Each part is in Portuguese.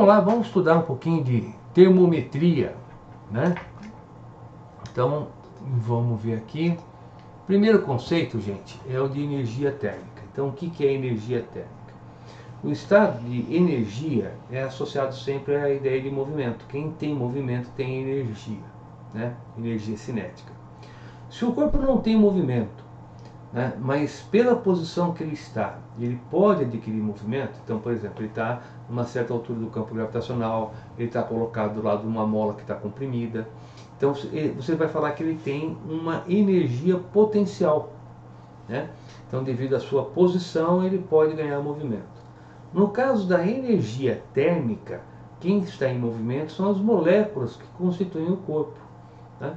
vamos lá, vamos estudar um pouquinho de termometria, né? Então, vamos ver aqui. Primeiro conceito, gente, é o de energia térmica. Então, o que é energia térmica? O estado de energia é associado sempre à ideia de movimento. Quem tem movimento tem energia, né? Energia cinética. Se o corpo não tem movimento, né, mas pela posição que ele está, ele pode adquirir movimento. Então, por exemplo, ele está numa certa altura do campo gravitacional, ele está colocado do lado de uma mola que está comprimida. Então, você vai falar que ele tem uma energia potencial, né? Então, devido à sua posição, ele pode ganhar movimento. No caso da energia térmica, quem está em movimento são as moléculas que constituem o corpo, né?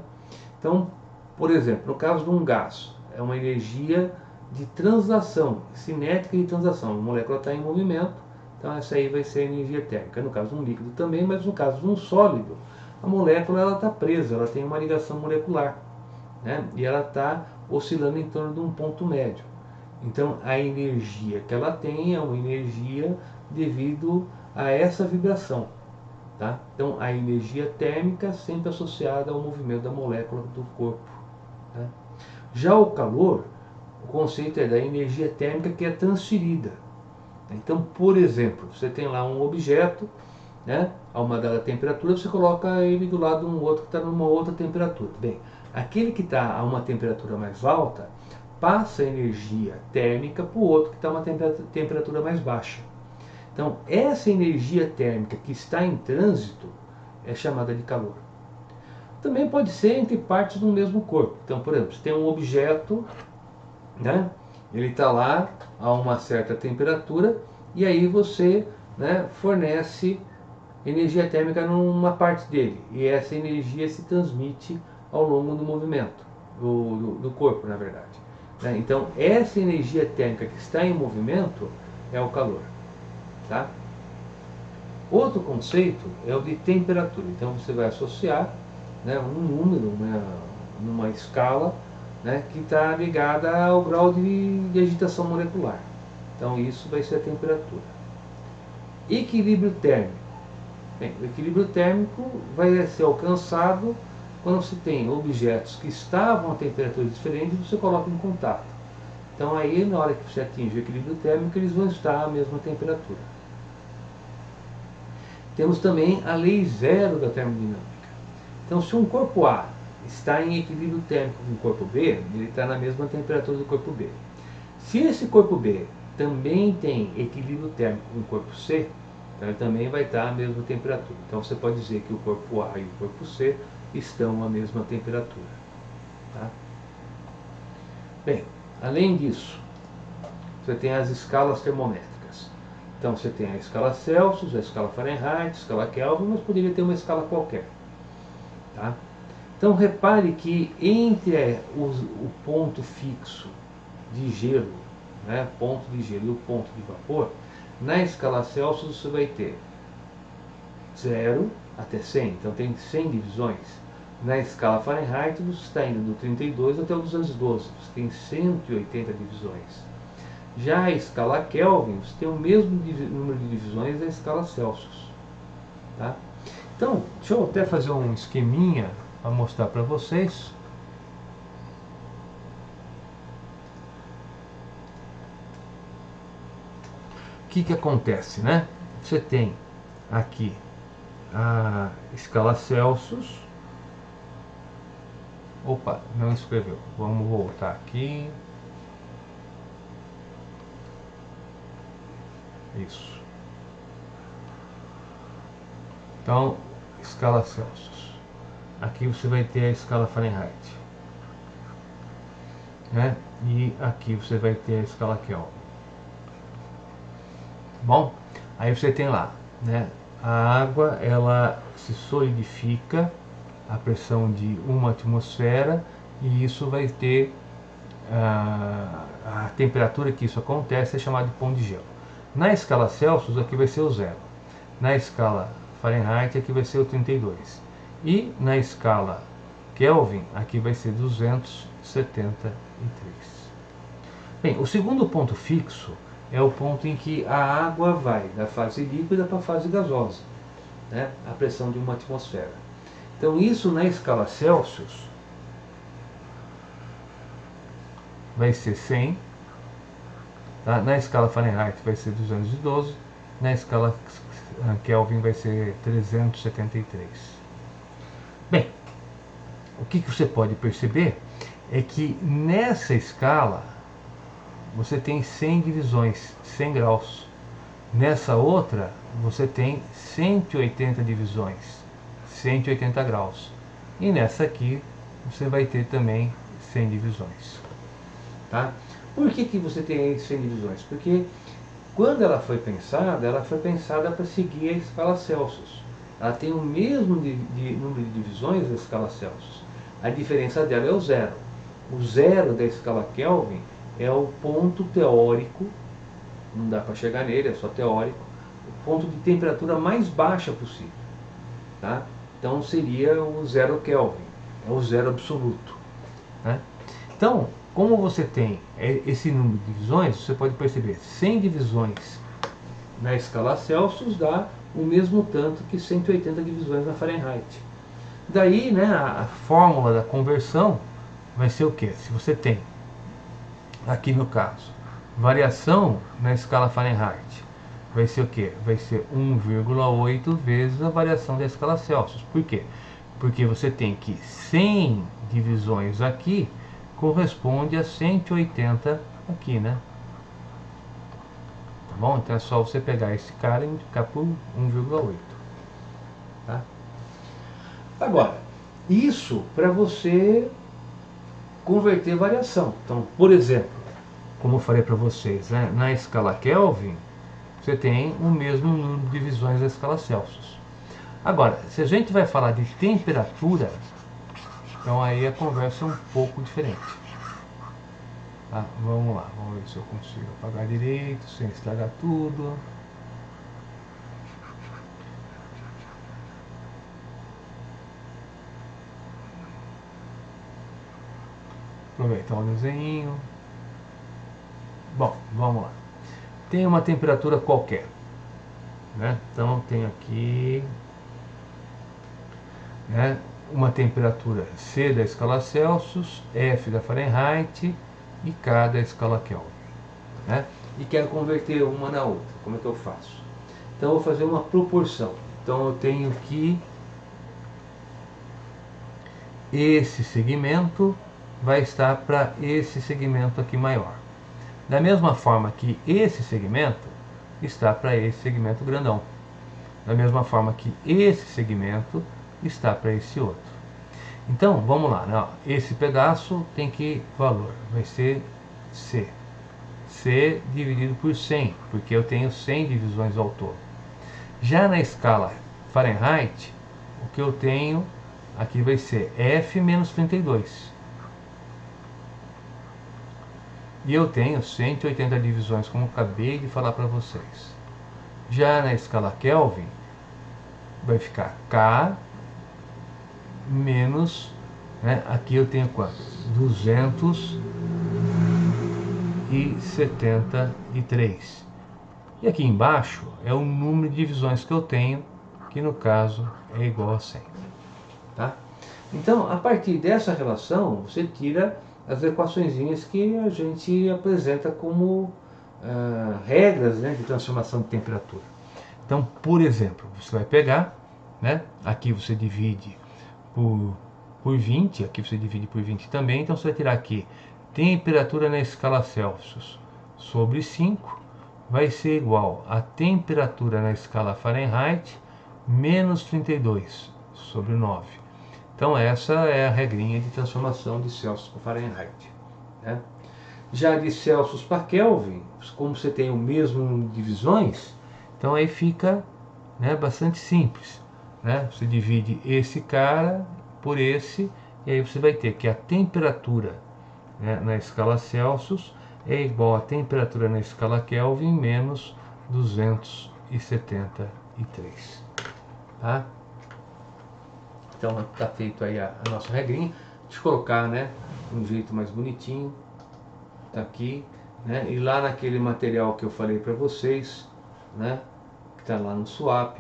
Então, por exemplo, no caso de um gás, é uma energia de translação, cinética de translação. A molécula está em movimento, então essa aí vai ser a energia térmica. No caso de um líquido também, mas no caso de um sólido, a molécula está presa, ela tem uma ligação molecular, né? E ela está oscilando em torno de um ponto médio. Então a energia que ela tem é uma energia devido a essa vibração. Tá? Então a energia térmica sempre associada ao movimento da molécula do corpo. Tá? Já o calor, o conceito é da energia térmica que é transferida. Então, por exemplo, você tem lá um objeto, né, a uma dada temperatura, você coloca ele do lado de um outro que está numa outra temperatura. Bem, aquele que está a uma temperatura mais alta passa energia térmica para o outro que está a uma temperatura mais baixa. Então, essa energia térmica que está em trânsito é chamada de calor. Também pode ser entre partes do mesmo corpo. Então, por exemplo, você tem um objeto, né, ele está lá a uma certa temperatura e aí você, né, fornece energia térmica numa parte dele. E essa energia se transmite ao longo do movimento, do corpo, na verdade. Então, essa energia térmica que está em movimento é o calor. Tá? Outro conceito é o de temperatura. Então você vai associar, né, um número, numa escala, né, que está ligada ao grau de agitação molecular. Então isso vai ser a temperatura. Equilíbrio térmico. Bem, o equilíbrio térmico vai ser alcançado quando você tem objetos que estavam a temperaturas diferentes e você coloca em contato. Então aí, na hora que você atinge o equilíbrio térmico, eles vão estar à mesma temperatura. Temos também a lei zero da termodinâmica. Então, se um corpo A está em equilíbrio térmico com o corpo B, ele está na mesma temperatura do corpo B. Se esse corpo B também tem equilíbrio térmico com o corpo C, então ele também vai estar à mesma temperatura. Então, você pode dizer que o corpo A e o corpo C estão à mesma temperatura. Tá? Bem, além disso, você tem as escalas termométricas. Então você tem a escala Celsius, a escala Fahrenheit, a escala Kelvin, mas poderia ter uma escala qualquer. Tá? Então repare que entre o ponto fixo de gelo, né, ponto de gelo e o ponto de vapor, na escala Celsius você vai ter 0 até 100, então tem 100 divisões. Na escala Fahrenheit você está indo do 32 até o 212, você tem 180 divisões. Já a escala Kelvin, você tem o mesmo número de divisões da escala Celsius. Tá? Então, deixa eu até fazer um esqueminha para mostrar para vocês. O que acontece, né? Você tem aqui a escala Celsius. Opa, não escreveu. Vamos voltar aqui. Isso. Então, escala Celsius. Aqui você vai ter a escala Fahrenheit, né? E aqui você vai ter a escala Kelvin. Bom, aí você tem lá, né? A água, ela se solidifica a pressão de 1 atmosfera e isso vai ter a temperatura que isso acontece é chamada de ponto de gelo. Na escala Celsius aqui vai ser o 0. Na escala Fahrenheit aqui vai ser o 32. E na escala Kelvin aqui vai ser 273. Bem, o segundo ponto fixo é o ponto em que a água vai da fase líquida para a fase gasosa. né, a pressão de uma atmosfera. Então isso na escala Celsius vai ser 100, tá? Na escala Fahrenheit vai ser 212, na escala Kelvin vai ser 373. Bem, o que você pode perceber é que nessa escala você tem 100 divisões, 100 graus. Nessa outra você tem 180 divisões, 180 graus. E nessa aqui você vai ter também 100 divisões. Tá? Por que você tem aí 100 divisões? Porque quando ela foi pensada para seguir a escala Celsius. Ela tem o mesmo número de divisões da escala Celsius. A diferença dela é o zero. O zero da escala Kelvin é o ponto teórico, não dá para chegar nele, é só teórico, o ponto de temperatura mais baixa possível. Tá? Então seria o zero Kelvin, é o zero absoluto. Né? Então, como você tem esse número de divisões, você pode perceber 100 divisões na escala Celsius dá o mesmo tanto que 180 divisões na Fahrenheit. Daí, né, a fórmula da conversão vai ser o que? Se você tem, aqui no caso, variação na escala Fahrenheit, vai ser o que? Vai ser 1,8 vezes a variação da escala Celsius. Por quê? Porque você tem que 100 divisões aqui corresponde a 180 aqui, né? Tá bom? Então é só você pegar esse cara e multiplicar por 1,8. Tá? Agora, isso para você converter variação. Então, por exemplo, como eu falei para vocês, né, na escala Kelvin, você tem o mesmo número de divisões da escala Celsius. Agora, se a gente vai falar de temperatura, então aí a conversa é um pouco diferente. Tá? Vamos lá, vamos ver se eu consigo apagar direito, sem estragar tudo. Aproveitar o desenho. Bom, vamos lá. Tem uma temperatura qualquer, né? Então tem aqui, né, uma temperatura C da escala Celsius, F da Fahrenheit e K da escala Kelvin, né? E quero converter uma na outra. Como é que eu faço? Então eu vou fazer uma proporção. Então eu tenho que esse segmento vai estar para esse segmento aqui maior. Da mesma forma que esse segmento está para esse segmento grandão. Da mesma forma que esse segmento está para esse outro. Então, vamos lá, né? Esse pedaço tem que valor, vai ser C. C dividido por 100, porque eu tenho 100 divisões ao todo. Já na escala Fahrenheit, o que eu tenho aqui vai ser F menos 32. E eu tenho 180 divisões, como eu acabei de falar para vocês. Já na escala Kelvin, vai ficar K menos, né, aqui eu tenho quanto? 273. E aqui embaixo é o número de divisões que eu tenho, que no caso é igual a 100. Tá? Então, a partir dessa relação, você tira as equaçõezinhas que a gente apresenta como regras, né, de transformação de temperatura. Então, por exemplo, você vai pegar, né, aqui você divide por 20, aqui você divide por 20 também, então você vai tirar aqui temperatura na escala Celsius sobre 5 vai ser igual a temperatura na escala Fahrenheit menos 32 sobre 9. Então essa é a regrinha de transformação de Celsius para Fahrenheit. Né? Já de Celsius para Kelvin, como você tem o mesmo número de divisões, então aí fica, né, bastante simples. Né? Você divide esse cara por esse, e aí você vai ter que a temperatura, né, na escala Celsius é igual a temperatura na escala Kelvin menos 273. Tá? Então está feito aí a nossa regrinha. Deixa eu colocar, né, de um jeito mais bonitinho. Tá aqui, né? E lá naquele material que eu falei para vocês, né, que está lá no swap,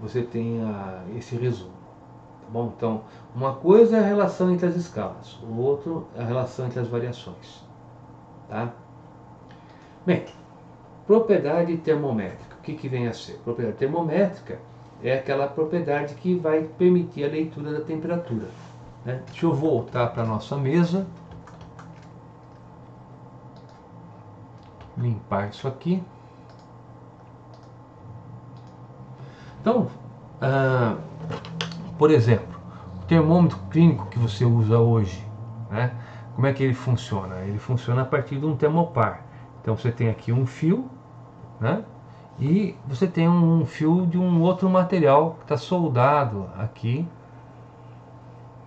você tenha esse resumo. Tá bom? Então, uma coisa é a relação entre as escalas, o outro é a relação entre as variações. Tá? Bem, propriedade termométrica. O que vem a ser? Propriedade termométrica é aquela propriedade que vai permitir a leitura da temperatura. Né? Deixa eu voltar para a nossa mesa. Limpar isso aqui. Então, por exemplo, o termômetro clínico que você usa hoje, né? Como é que ele funciona? Ele funciona a partir de um termopar. Então você tem aqui um fio, né? E você tem um fio de um outro material que está soldado aqui,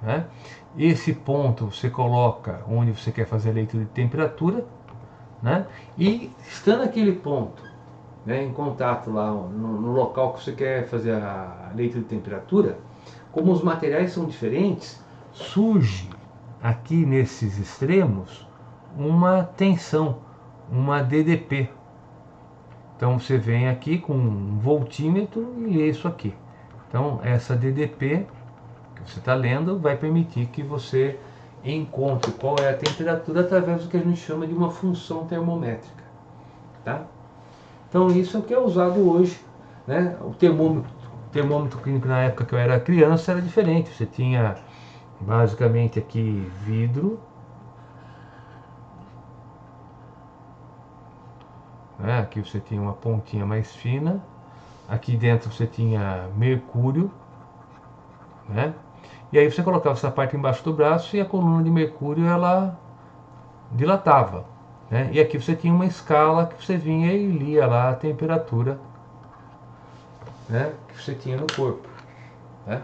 né? Esse ponto você coloca onde você quer fazer a leitura de temperatura, né? E estando aquele ponto, né, em contato lá no local que você quer fazer a leitura de temperatura, como os materiais são diferentes, surge aqui nesses extremos uma tensão, uma DDP. Então você vem aqui com um voltímetro e lê isso aqui. Então essa DDP que você está lendo vai permitir que você encontre qual é a temperatura através do que a gente chama de uma função termométrica. Tá? Então isso é o que é usado hoje. Né? O termômetro clínico na época que eu era criança era diferente. Você tinha basicamente aqui vidro, né? Aqui você tinha uma pontinha mais fina, aqui dentro você tinha mercúrio, né? E aí você colocava essa parte embaixo do braço e a coluna de mercúrio ela dilatava, né? E aqui você tinha uma escala que você vinha e lia lá a temperatura, né, que você tinha no corpo, né?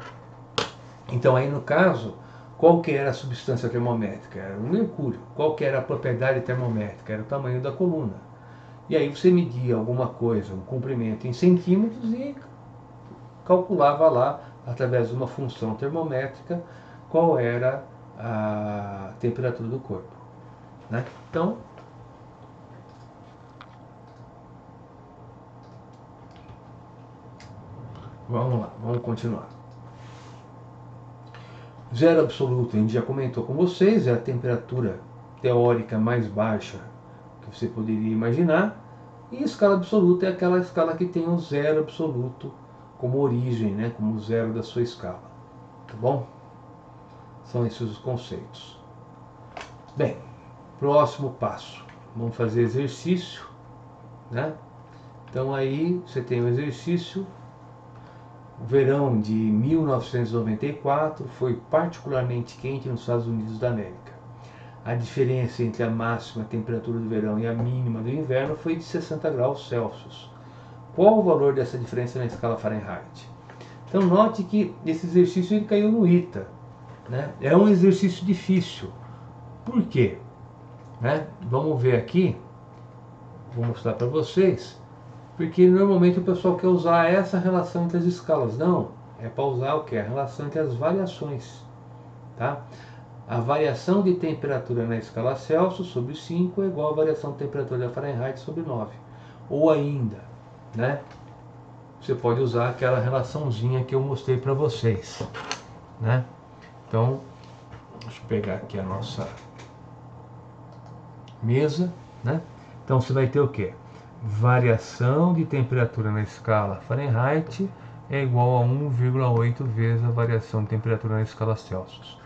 Então aí no caso, qual que era a substância termométrica? Era o mercúrio. Qual que era a propriedade termométrica? Era o tamanho da coluna. E aí você media alguma coisa, um comprimento em centímetros e calculava lá, através de uma função termométrica, qual era a temperatura do corpo. Né? Então, vamos lá, vamos continuar. Zero absoluto, a gente já comentou com vocês, é a temperatura teórica mais baixa que você poderia imaginar. E escala absoluta é aquela escala que tem o zero absoluto como origem, né, como zero da sua escala. Tá bom? São esses os conceitos. Bem, próximo passo. Vamos fazer exercício, né? Então aí você tem o exercício. O verão de 1994 foi particularmente quente nos Estados Unidos da América. A diferença entre a máxima temperatura do verão e a mínima do inverno foi de 60 graus Celsius. Qual o valor dessa diferença na escala Fahrenheit? Então note que esse exercício ele caiu no ITA. Né? É um exercício difícil. Por quê? Né? Vamos ver aqui. Vou mostrar para vocês. Porque normalmente o pessoal quer usar essa relação entre as escalas. Não, é para usar o que? A relação entre as variações. Tá? A variação de temperatura na escala Celsius sobre 5 é igual à variação de temperatura da Fahrenheit sobre 9. Ou ainda, né? Você pode usar aquela relaçãozinha que eu mostrei para vocês. Né? Então, deixa eu pegar aqui a nossa mesa. Né? Então você vai ter o que? Variação de temperatura na escala Fahrenheit é igual a 1,8 vezes a variação de temperatura na escala Celsius.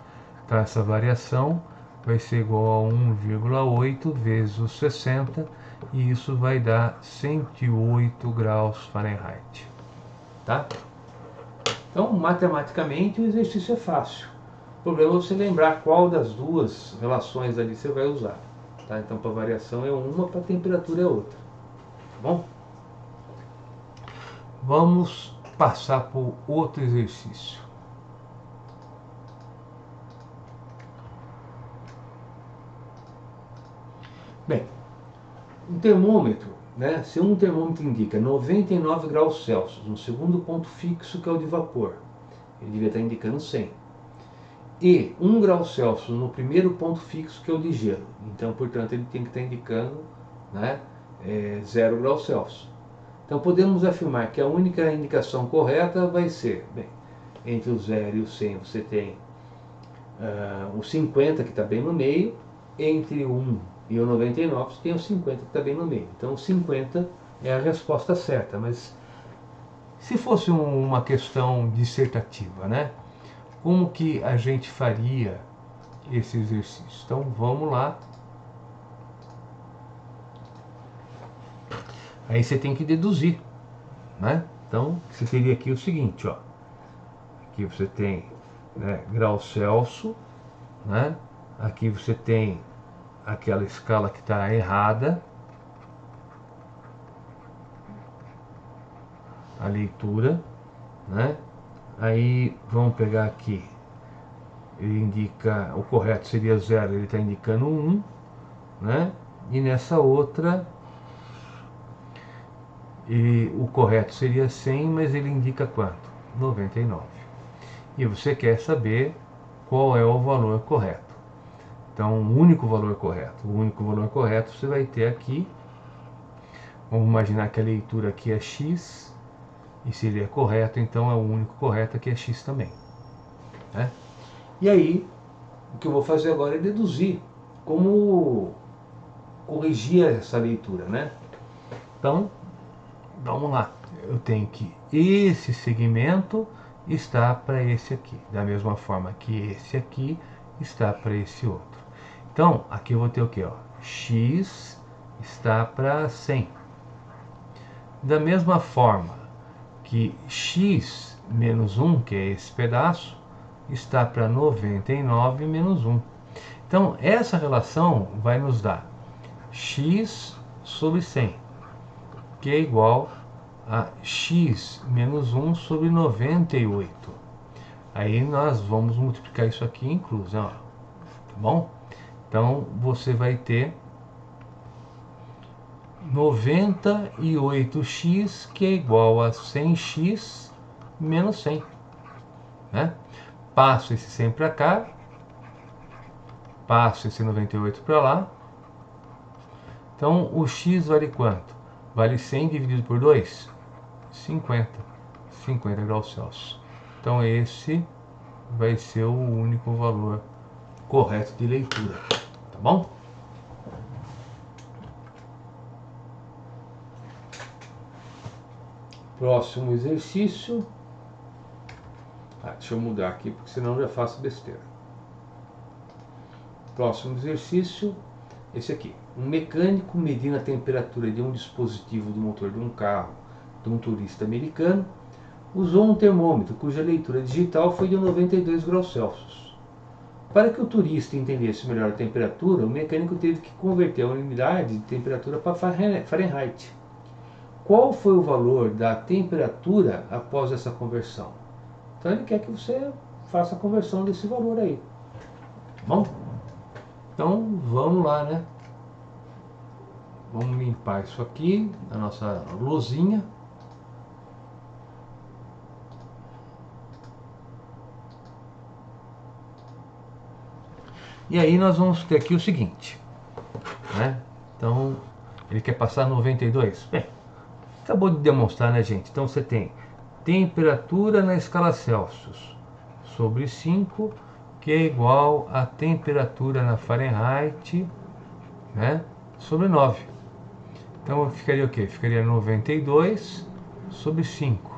Então essa variação vai ser igual a 1,8 vezes os 60 e isso vai dar 108 graus Fahrenheit. Tá? Então matematicamente o exercício é fácil. O problema é você lembrar qual das duas relações ali você vai usar. Tá? Então para variação é uma, para temperatura é outra. Bom, vamos passar por outro exercício. Bem, um termômetro, né? Se um termômetro indica 99 graus Celsius, um segundo ponto fixo que é o de vapor, ele devia estar indicando 100. E 1 grau Celsius no primeiro ponto fixo que é o de gelo, então portanto ele tem que estar indicando, né, 0 graus Celsius. Então podemos afirmar que a única indicação correta vai ser, bem, entre o 0 e o 100 você tem o 50 que está bem no meio, entre o 1 e o 99 você tem o 50 que está bem no meio. Então o 50 é a resposta certa, mas se fosse uma questão dissertativa, né? Como que a gente faria esse exercício? Então vamos lá. Aí você tem que deduzir, né? Então você teria aqui o seguinte, ó. Aqui você tem, né, grau Celsius, né? Aqui você tem aquela escala que está errada, a leitura, né? Aí vamos pegar aqui, ele indica, o correto seria 0, ele está indicando 1, né? E nessa outra, o correto seria 100, mas ele indica quanto? 99. E você quer saber qual é o valor correto. Então, o único valor correto. O único valor correto você vai ter aqui. Vamos imaginar que a leitura aqui é x. E se ele é correto, então é o único correto aqui é x também, né? E aí, o que eu vou fazer agora é deduzir como corrigir essa leitura, né? Então, vamos lá. Eu tenho que esse segmento está para esse aqui, da mesma forma que esse aqui está para esse outro. Então, aqui eu vou ter o que? X está para 100. Da mesma forma que x menos 1, que é esse pedaço, está para 99 menos 1. Então, essa relação vai nos dar x sobre 100, que é igual a x menos 1 sobre 98. Aí nós vamos multiplicar isso aqui em cruz, ó, tá bom? Então, você vai ter 98x, que é igual a 100x menos 100, né? Passo esse 100 para cá, passo esse 98 para lá. Então, o x vale quanto? Vale 100 dividido por 2? 50. 50 graus Celsius. Então, esse vai ser o único valor correto de leitura, tá bom? Próximo exercício. Deixa eu mudar aqui, porque senão eu já faço besteira. Próximo exercício, esse aqui. Um mecânico medindo a temperatura de um dispositivo do motor de um carro de um turista americano usou um termômetro cuja leitura digital foi de 92 graus Celsius. Para que o turista entendesse melhor a temperatura, o mecânico teve que converter a unidade de temperatura para Fahrenheit. Qual foi o valor da temperatura após essa conversão? Então ele quer que você faça a conversão desse valor aí. Bom? Então vamos lá, né? Vamos limpar isso aqui, a nossa lousinha. E aí nós vamos ter aqui o seguinte, né? Então, ele quer passar 92? Bem, acabou de demonstrar, né, gente? Então você tem temperatura na escala Celsius sobre 5, que é igual a temperatura na Fahrenheit, né, sobre 9. Então ficaria o quê? Ficaria 92 sobre 5,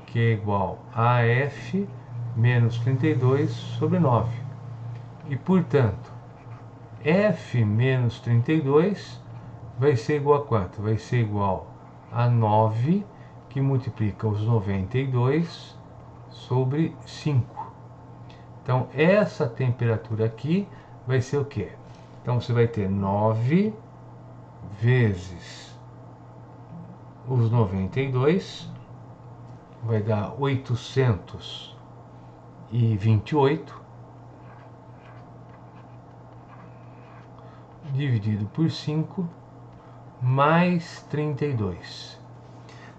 que é igual a F menos 32 sobre 9. E, portanto, F menos 32 vai ser igual a quanto? Vai ser igual a 9, que multiplica os 92 sobre 5. Então, essa temperatura aqui vai ser o quê? Então, você vai ter 9 vezes os 92, vai dar 828, dividido por 5, mais 32.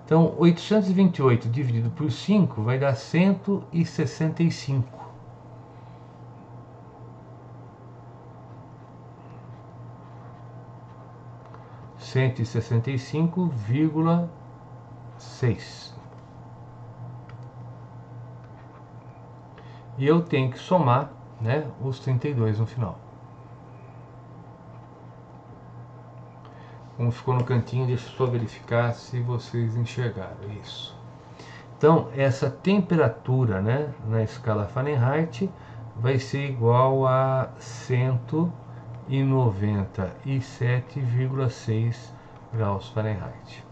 Então, 828 dividido por 5 vai dar 165. 165,5 6. E eu tenho que somar, né, os 32 no final. Como ficou no cantinho, deixa eu só verificar se vocês enxergaram isso. Então, essa temperatura, né, na escala Fahrenheit vai ser igual a 197,6 graus Fahrenheit.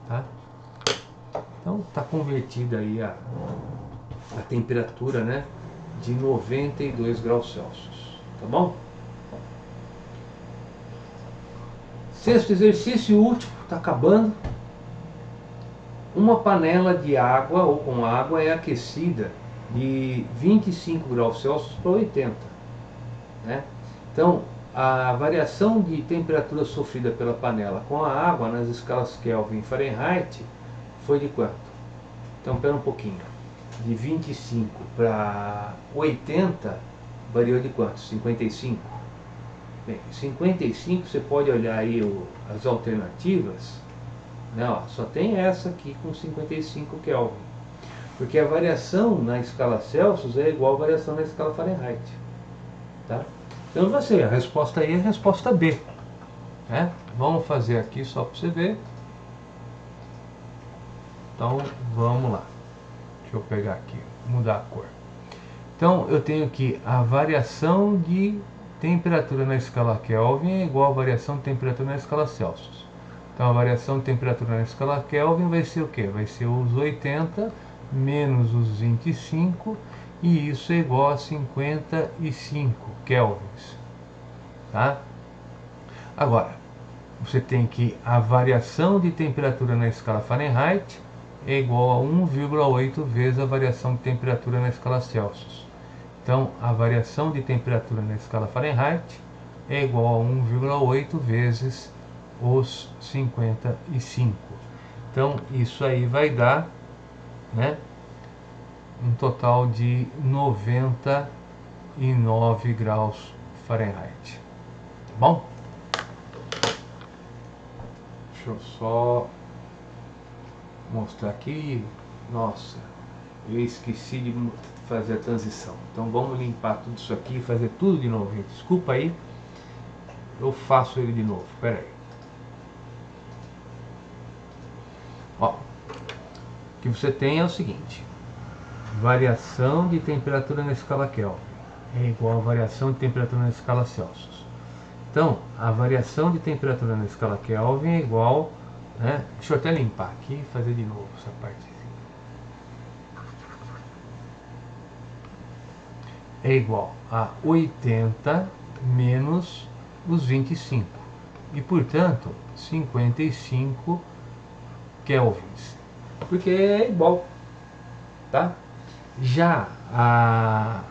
Tá? Então, está convertida aí a temperatura, né, de 92 graus Celsius. Tá bom? Sexto exercício, último, está acabando. Uma panela de água ou com água é aquecida de 25 graus Celsius para 80. Né? Então, a variação de temperatura sofrida pela panela com a água nas escalas Kelvin e Fahrenheit foi de quanto? Então, espera um pouquinho. De 25 para 80 variou de quanto? 55? Bem, 55 você pode olhar aí as alternativas. Não, só tem essa aqui com 55 Kelvin. Porque a variação na escala Celsius é igual à variação na escala Fahrenheit. Tá? Então você, a resposta aí é a resposta B. Né? Vamos fazer aqui só para você ver. Então vamos lá. Deixa eu pegar aqui, mudar a cor. Então eu tenho que a variação de temperatura na escala Kelvin é igual à variação de temperatura na escala Celsius. Então a variação de temperatura na escala Kelvin vai ser o quê? Vai ser os 80 menos os 25, e isso é igual a 55 kelvins. Tá? Agora, você tem que a variação de temperatura na escala Fahrenheit é igual a 1,8 vezes a variação de temperatura na escala Celsius. Então, a variação de temperatura na escala Fahrenheit é igual a 1,8 vezes os 55. Então, isso aí vai dar, né, um total de 99 graus Fahrenheit. Tá bom? Deixa eu só mostrar aqui. Nossa, eu esqueci de fazer a transição. Então vamos limpar tudo isso aqui e fazer tudo de novo, gente. Desculpa aí. Eu faço ele de novo. Espera aí. Ó, o que você tem é o seguinte: variação de temperatura na escala Kelvin é igual a variação de temperatura na escala Celsius. Então, a variação de temperatura na escala Kelvin é igual, né? Deixa eu até limpar aqui e fazer de novo essa partezinha. É igual a 80 menos os 25 e, portanto, 55 kelvins, porque é igual, tá? Já a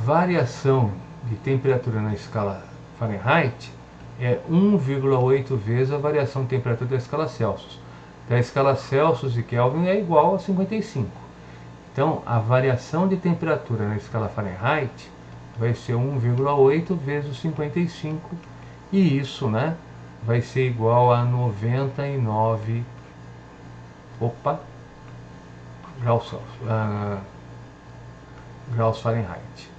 variação de temperatura na escala Fahrenheit é 1,8 vezes a variação de temperatura da escala Celsius. Da escala Celsius e Kelvin é igual a 55. Então, a variação de temperatura na escala Fahrenheit vai ser 1,8 vezes os 55, e isso, né, vai ser igual a 99 graus Fahrenheit.